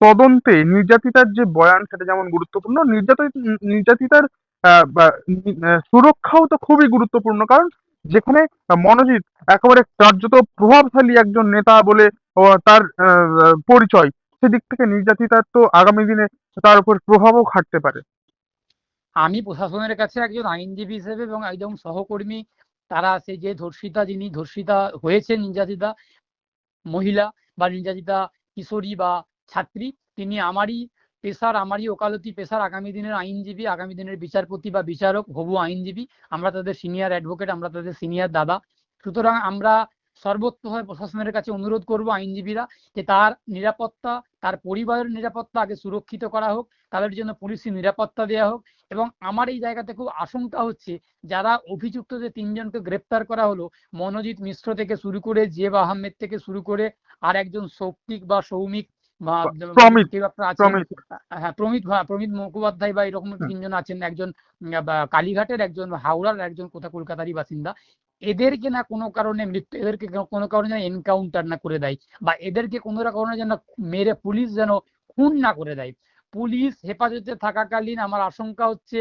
তদন্তে নির্যাতিতার যে বয়ান সেটা যেমন গুরুত্বপূর্ণ, নির্যাতিতার সুরক্ষাও তো খুবই গুরুত্বপূর্ণ। কারণ যেখানে মনোজিৎ একেবারে কার্যত প্রভাবশালী একজন নেতা বলে তার পরিচয়, সেদিক থেকে নির্যাতিতার তো আগামী দিনে তার উপর প্রভাবও খাটতে পারে। আমি প্রশাসনের কাছে একজন আইনজীবী হিসেবে এবং একজন সহকর্মী, তারা সেই যে ধর্ষিতা, যিনি ধর্ষিতা হয়েছেন, নির্যাতিতা মহিলা বা নির্যাতিতা কিশোরী বা ছাত্রী, তিনি আমারই পেশার, আমারই ওকালতি পেশার আগামী দিনের আইনজীবী, আগামী দিনের বিচারপতি বা বিচারক, হবু আইনজীবী। আমরা তাদের সিনিয়র অ্যাডভোকেট, আমরা তাদের সিনিয়র দাদা। সুতরাং আমরা সর্বত্রভাবে প্রশাসনের কাছে অনুরোধ করব আইনজীবীরা, যে তার নিরাপত্তা, তার পরিবারের নিরাপত্তা আগে সুরক্ষিত করা হোক, তাদের জন্য পুলিশি নিরাপত্তা দেওয়া হোক। এবং আমার এই জায়গাতে খুব আশঙ্কা হচ্ছে, যারা অভিযুক্ত যে তিনজনকে গ্রেপ্তার করা হলো, মনোজিৎ মিশ্র থেকে শুরু করে, জেব আহমেদ থেকে শুরু করে, আর একজন সৌপ্তিক বা সৌমিক বা প্রমিত কেউ একটা আছেন, প্রমিত হ্যাঁ প্রমিত, হ্যাঁ প্রমিত মুখোপাধ্যায় বা এরকম হুম। তিনজন আছেন, একজন কালীঘাটের, একজন হাওড়ার, একজন কোথা কলকাতারই বাসিন্দা। এদেরকে না কোনো কারণে মৃত্যু, এদেরকে কোনো কারণে যেন এনকাউন্টার না করে দেয়, বা এদেরকে কোনো কারণে যেন মেরে পুলিশ যেন খুন না করে দেয়। পুলিশ হেফাজতে থাকাকালীন আমার আশঙ্কা হচ্ছে,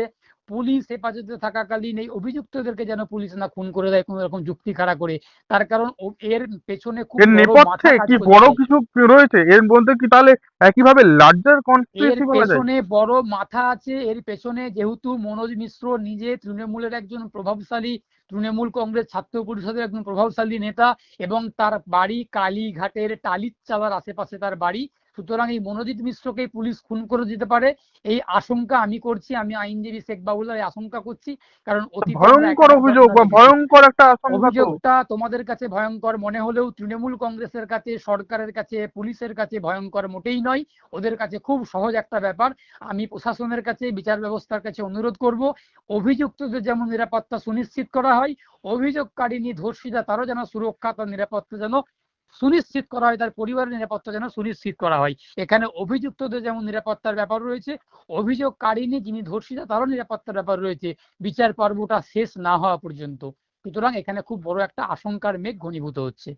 পুলিশ হেফাজতে থাকাকালীন এই অভিযুক্তদেরকে যেন পুলিশ না খুন করে দেয় কোনো রকম যুক্তি খাড়া করে। তার কারণ এর পেছনে খুব এর বড় নেপথ্যে মাথা কাজ কি বড় করছে। কিছু রয়েছে? এর মধ্যে কি তাহলে একইভাবে লার্জার এর কনস্পিরেসি বলা যায়? পেছনে বড় মাথা আছে। এর পেছনে যেহেতু মনোজ মিশ্র নিজে তৃণমূলের একজন প্রভাবশালী, তৃণমূল কংগ্রেস ছাত্র পরিষদের একজন প্রভাবশালী নেতা, এবং তার বাড়ি কালীঘাটের টালির আশেপাশে তার বাড়ি। সুতরাং এই মনোজিৎ মিশ্রকে পুলিশ খুন করে দিতে পারে, এই আশঙ্কা আমি করছি। আমি আইনজীবী শেখ বাবুল্লাহ এই আশঙ্কা করছি। কারণ অতীতে আমরা ভয়ঙ্কর একাধিক অভিযোগ ঘটনা বা দেখেছি। ভয়ঙ্কর একটা আশঙ্কা তো। অভিযোগটা তোমাদের কাছে ভয়ঙ্কর মনে হলেও তৃণমূল কংগ্রেসের কাছে, সরকারের কাছে, পুলিশের কাছে ভয়ঙ্কর মোটেই নয়। ওদের কাছে খুব সহজ একটা ব্যাপার। আমি প্রশাসনের কাছে, বিচার ব্যবস্থার কাছে অনুরোধ করব, অভিযুক্তদের যেমন নিরাপত্তা সুনিশ্চিত করা হয়, অভিযোগকারিনী ধর্ষিতা তারও যেন সুরক্ষা, তার নিরাপত্তা যেন সুনিশ্চিত করা হয়, তার পরিবারের নিরাপত্তা যেন সুনিশ্চিত করা হয়। এখানে অভিযুক্তদের যেমন নিরাপত্তার ব্যাপার রয়েছে, অভিযোগকারিনী যিনি ধর্ষিতা তারও নিরাপত্তার ব্যাপার রয়েছে, বিচার পর্বটা শেষ না হওয়া পর্যন্ত। সুতরাং এখানে খুব বড় একটা আশঙ্কার মেঘ ঘনীভূত হচ্ছে।